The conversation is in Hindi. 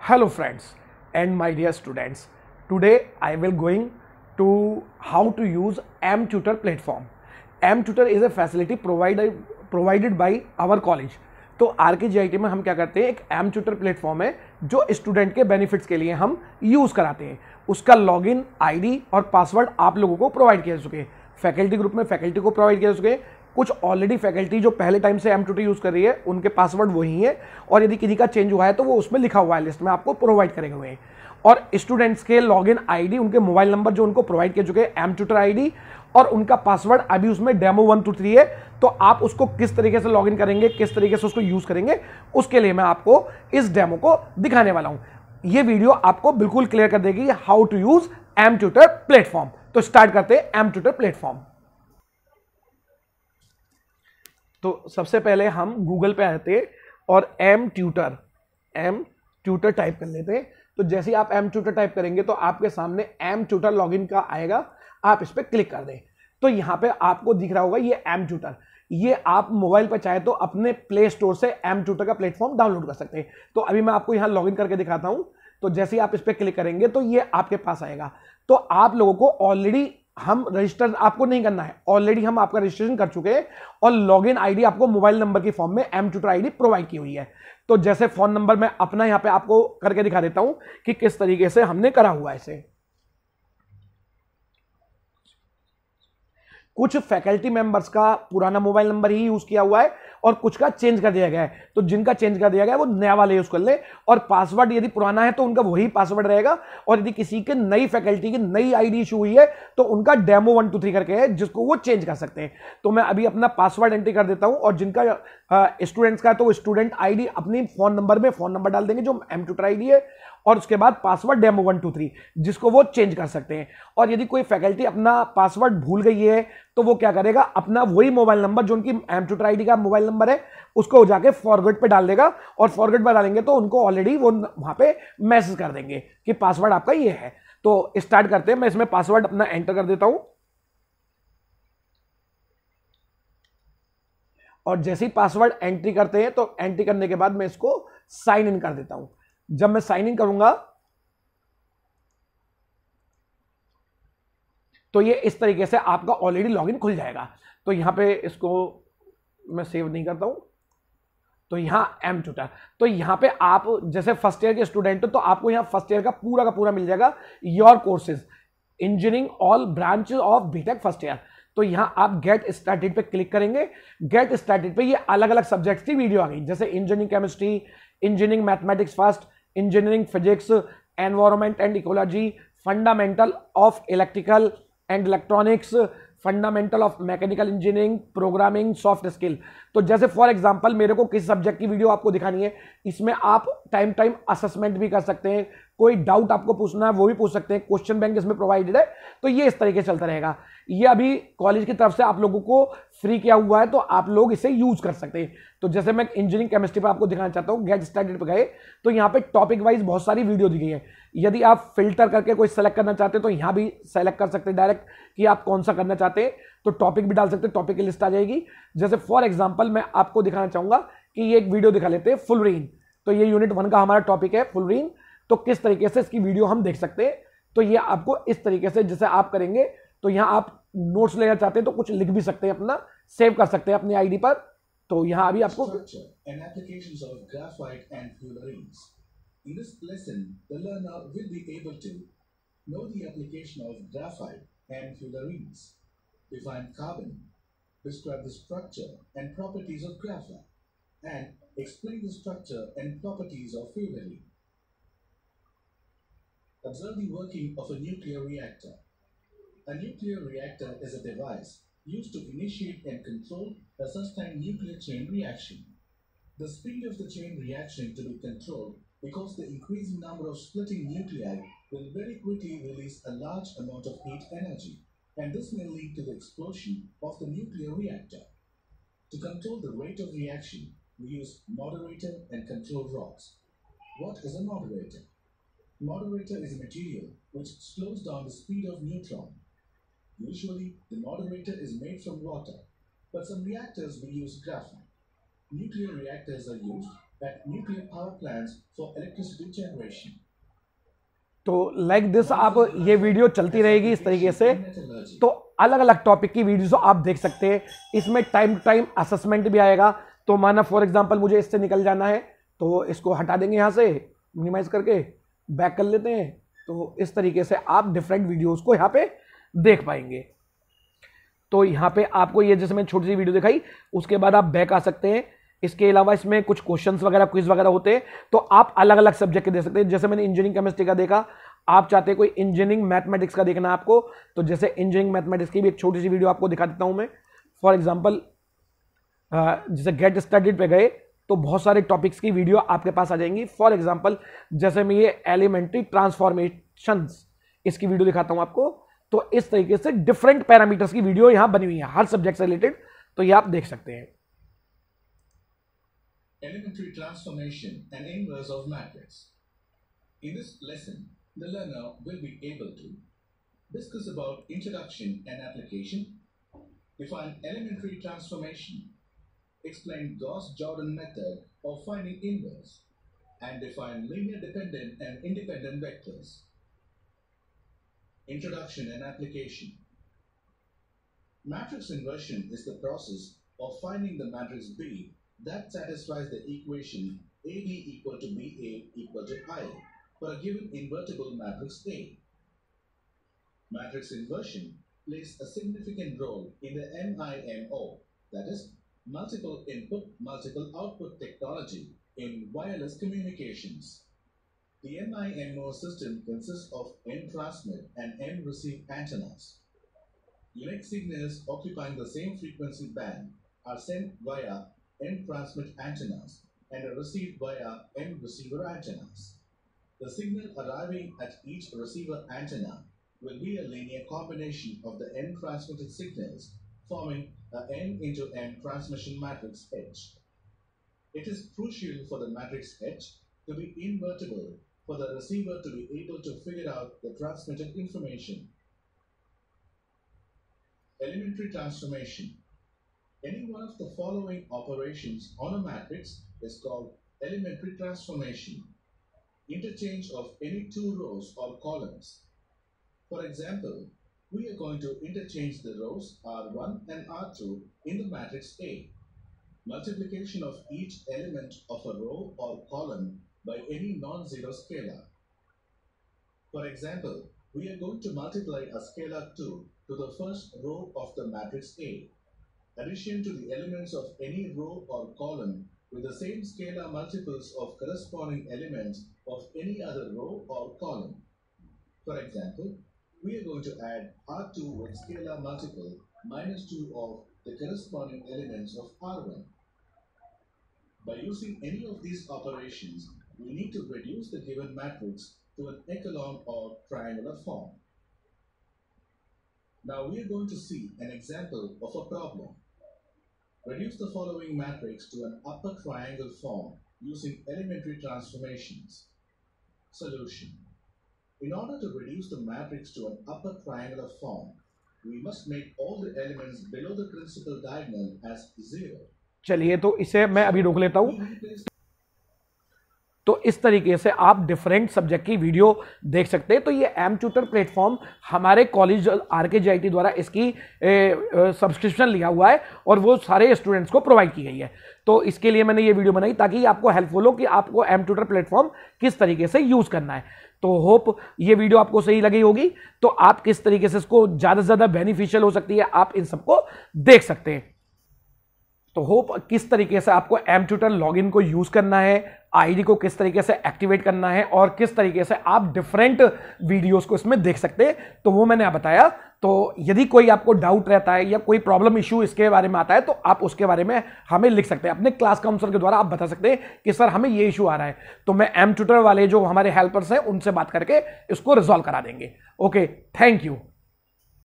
Hello friends and my dear students. Today I will going to how to use mTutor platform. mTutor is a facility provided by our college. तो RKGIT में हम क्या करते हैं, एक mTutor प्लेटफॉर्म है जो स्टूडेंट के बेनिफिट्स के लिए हम यूज कराते हैं. उसका लॉगिन आईडी और पासवर्ड आप लोगों को प्रोवाइड किया जा चुके हैं. फैकल्टी ग्रुप में फैकल्टी को प्रोवाइड किया जा चुके हैं. कुछ ऑलरेडी फैकल्टी जो पहले टाइम से mTutor यूज कर रही है उनके पासवर्ड वही है, और यदि किसी का चेंज हुआ है तो वो उसमें लिखा हुआ है, लिस्ट में आपको प्रोवाइड करेंगे हुए हैं. और स्टूडेंट्स के लॉगिन आईडी, उनके मोबाइल नंबर जो उनको प्रोवाइड किए चुके हैं mTutor आईडी, और उनका पासवर्ड अभी उसमें डेमो 1 to 3 है. तो आप उसको किस तरीके से लॉगिन करेंगे, किस तरीके से उसको यूज करेंगे, उसके लिए मैं आपको इस डेमो को दिखाने वाला हूं. ये वीडियो आपको बिल्कुल क्लियर कर देगी how to use mTutor platform. तो स्टार्ट करते हैं mTutor प्लेटफॉर्म. तो सबसे पहले हम गूगल पे आते हैं और mTutor टाइप कर लेते हैं. तो जैसे ही आप mTutor टाइप करेंगे तो आपके सामने mTutor लॉगिन का आएगा. आप इस पर क्लिक कर दें तो यहां पे आपको दिख रहा होगा ये mTutor. ये आप मोबाइल पर चाहे तो अपने प्ले स्टोर से mTutor का प्लेटफॉर्म डाउनलोड कर सकते हैं. तो अभी मैं आपको यहां लॉगिन करके दिखाता हूं. तो जैसे ही आप इस पर क्लिक करेंगे तो ये आपके पास आएगा. तो आप लोगों को ऑलरेडी हम रजिस्टर आपको नहीं करना है, ऑलरेडी हम आपका रजिस्ट्रेशन कर चुके हैं और लॉगिन आईडी आपको मोबाइल नंबर की फॉर्म में mTutor आईडी प्रोवाइड की हुई है. तो जैसे फोन नंबर मैं अपना यहां पे आपको करके दिखा देता हूं कि किस तरीके से हमने करा हुआ है इसे. कुछ फैकल्टी मेंबर्स का पुराना मोबाइल नंबर ही यूज किया हुआ है और कुछ का चेंज कर दिया गया है. तो जिनका चेंज कर दिया गया है वो नया वाला यूज कर ले, और पासवर्ड यदि पुराना है तो उनका वही पासवर्ड रहेगा. और यदि किसी के नई फैकल्टी की नई आईडी इशू हुई है तो उनका डेमो 1 to 3 करके है जिसको वो चेंज कर सकते हैं. तो मैं अभी अपना पासवर्ड एंट्री कर देता हूं, और जिनका स्टूडेंट्स का है तो स्टूडेंट आईडी अपनी फोन नंबर में फोन नंबर डाल देंगे जो mTutor आईडी है, और उसके बाद पासवर्ड डेमो 1 to 3 जिसको वो चेंज कर सकते हैं. और यदि कोई फैकल्टी अपना पासवर्ड भूल गई है तो वो क्या करेगा, अपना वही मोबाइल नंबर जो उनकी mTutor आईडी का मोबाइल नंबर है उसको जाके फॉरगेट पे डाल देगा, और फॉरगेट पे डालेंगे तो उनको ऑलरेडी वो वहां पे मैसेज कर देंगे कि पासवर्ड आपका ये है. तो स्टार्ट करते हैं. मैं इसमें पासवर्ड अपना एंटर कर देता हूं, और जैसे ही पासवर्ड एंट्री करते हैं तो एंट्री करने के बाद मैं इसको साइन इन कर देता हूं. जब मैं साइन इन करूंगा तो ये इस तरीके से आपका ऑलरेडी लॉगिन खुल जाएगा. तो यहां पे इसको मैं सेव नहीं करता हूं. तो यहां mTutor, तो यहां पे आप जैसे फर्स्ट ईयर के स्टूडेंट हो तो आपको यहां फर्स्ट ईयर का पूरा मिल जाएगा. Your courses engineering all branches of BTech first year. तो यहां आप गेट स्टार्टेड पे क्लिक करेंगे. गेट स्टार्टेड पे ये अलग अलग सब्जेक्ट्स की वीडियो आ गई, जैसे engineering chemistry, engineering mathematics first, engineering physics, environment and ecology, fundamental of electrical and electronics, fundamental of mechanical engineering, programming, soft skill. तो जैसे फॉर एग्जांपल मेरे को किस सब्जेक्ट की वीडियो आपको दिखानी है, इसमें आप टाइम असेसमेंट भी कर सकते हैं. कोई डाउट आपको पूछना है वो भी पूछ सकते हैं. क्वेश्चन बैंक इसमें प्रोवाइडेड है. तो ये इस तरीके से चलता रहेगा. ये अभी कॉलेज की तरफ से आप लोगों को फ्री किया हुआ है तो आप लोग इसे यूज कर सकते हैं. तो जैसे मैं इंजीनियरिंग केमिस्ट्री पर आपको दिखाना चाहता हूं, गेट स्टार्टेड पे गए तो यहाँ पे टॉपिक वाइज बहुत सारी वीडियो दी गई है. यदि आप फिल्टर करके कोई सेलेक्ट करना चाहते हैं तो यहाँ भी सेलेक्ट कर सकते हैं डायरेक्ट कि आप कौन सा करना चाहते हैं. तो टॉपिक भी डाल सकते हैं, टॉपिक की लिस्ट आ जाएगी. जैसे फॉर एग्जाम्पल मैं आपको दिखाना चाहूंगा कि ये एक वीडियो दिखा लेते हैं, फुलरीन. तो ये यूनिट 1 का हमारा टॉपिक है फुलरीन. तो किस तरीके से इसकी वीडियो हम देख सकते हैं. तो ये आपको इस तरीके से जैसे आप करेंगे तो यहां आप नोट्स लेना चाहते हैं तो कुछ लिख भी सकते हैं, अपना सेव कर सकते हैं अपनी आईडी पर. तो यहां अभी आपको In this lesson, the learner will be able to know the application of graphite and fullerenes, define carbon, describe the structure and properties of graphite, and explain the structure and properties of fullerene. Observe the working of a nuclear reactor. A nuclear reactor is a device used to initiate and control a sustained nuclear chain reaction. The speed of the chain reaction to be controlled because the increasing number of splitting nuclei will very quickly release a large amount of heat energy, and this may lead to the explosion of the nuclear reactor. To control the rate of reaction, we use moderator and control rods. What is a moderator? Moderator is a material which slows down the speed of neutron. Usually, the moderator is made from water, but some reactors will use graphite. Nuclear reactors are used at nuclear power plants for electricity generation. तो लाइक दिस आप ये वीडियो चलती रहेगी इस तरीके से। तो अलग अलग टॉपिक की वीडियोस आप देख सकते हैं। इसमें टाइम टू टाइम असेसमेंट भी आएगा। तो माना फॉर एग्जांपल मुझे इससे निकल जाना है तो इसको हटा देंगे, यहाँ से मिनिमाइज करके बैक कर लेते हैं। तो इस तरीके से आप डिफरेंट वीडियोस को यहाँ पे देख पाएंगे। तो यहाँ पे आपको ये जैसे मैंने छोटी सी वीडियो दिखाई, उसके बाद आप बैक आ सकते हैं। इसके अलावा इसमें कुछ क्वेश्चंस वगैरह क्विज वगैरह होते हैं, तो आप अलग अलग सब्जेक्ट के दे सकते हैं। जैसे मैंने इंजीनियरिंग केमिस्ट्री का देखा, आप चाहते हैं कोई इंजीनियरिंग मैथमेटिक्स का देखना आपको, तो जैसे इंजीनियरिंग मैथमेटिक्स की भी एक छोटी सी वीडियो आपको दिखा देता हूं मैं। फॉर एग्जाम्पल जैसे गेट स्टार्टेड पे गए तो बहुत सारे टॉपिक्स की वीडियो आपके पास आ जाएंगी। फॉर एग्जाम्पल जैसे मैं ये एलिमेंट्री ट्रांसफॉर्मेशंस इसकी वीडियो दिखाता हूं आपको। तो इस तरीके से डिफरेंट पैरामीटर्स की वीडियो यहां बनी हुई है हर सब्जेक्ट से रिलेटेड, तो ये आप देख सकते हैं। Elementary transformation and inverse of matrix. In this lesson, the learner will be able to discuss about introduction and application, define elementary transformation, explain Gauss-Jordan method of finding inverse, and define linear dependent and independent vectors. Introduction and application. Matrix inversion is the process of finding the matrix B that satisfies the equation AB equal to BA equal to I for a given invertible matrix A. Matrix inversion plays a significant role in the MIMO, that is, multiple input, multiple output technology in wireless communications. The MIMO system consists of N transmit and N receive antennas. Unit signals occupying the same frequency band are sent via N transmit antennas and are received via N receiver antennas. The signal arriving at each receiver antenna will be a linear combination of the N transmitted signals, forming a N into N transmission matrix H. It is crucial for the matrix H to be invertible for the receiver to be able to figure out the transmitted information. Elementary transformation. Any one of the following operations on a matrix is called elementary transformation. Interchange of any two rows or columns. For example, we are going to interchange the rows R1 and R2 in the matrix A. Multiplication of each element of a row or column by any non-zero scalar. For example, we are going to multiply a scalar 2 to the first row of the matrix A. Addition to the elements of any row or column with the same scalar multiples of corresponding elements of any other row or column. For example, we are going to add R2 with scalar multiple minus 2 of the corresponding elements of R1. By using any of these operations, we need to reduce the given matrix to an echelon or triangular form. Now we are going to see an example of a problem. Reduce the following matrix to an upper triangle form using elementary transformations. Solution. In order to reduce the matrix to an upper triangular form, we must make all the elements below the principal diagonal as 0. चलिए तो इसे मैं अभी रोक लेता हूं। तो इस तरीके से आप डिफरेंट सब्जेक्ट की वीडियो देख सकते हैं। तो ये एम ट्यूटर प्लेटफॉर्म हमारे कॉलेज RKJIT द्वारा इसकी सब्सक्रिप्शन लिया हुआ है और वो सारे स्टूडेंट्स को प्रोवाइड की गई है। तो इसके लिए मैंने ये वीडियो बनाई ताकि आपको हेल्पफुल हो कि आपको एम ट्यूटर प्लेटफॉर्म किस तरीके से यूज करना है। तो होप ये वीडियो आपको सही लगी होगी। तो आप किस तरीके से इसको ज़्यादा से ज़्यादा बेनिफिशियल हो सकती है, आप इन सबको देख सकते हैं। तो होप किस तरीके से आपको एम ट्यूटर लॉगिन को यूज करना है, आईडी को किस तरीके से एक्टिवेट करना है और किस तरीके से आप डिफरेंट वीडियोस को इसमें देख सकते हैं, तो वो मैंने बताया। तो यदि कोई आपको डाउट रहता है या कोई प्रॉब्लम इशू इसके बारे में आता है तो आप उसके बारे में हमें लिख सकते हैं। अपने क्लास काउंसलर के द्वारा आप बता सकते हैं कि सर हमें ये इशू आ रहा है, तो मैं एम ट्यूटर वाले जो हमारे हेल्पर्स हैं उनसे बात करके इसको रिजॉल्व करा देंगे। Okay, thank you.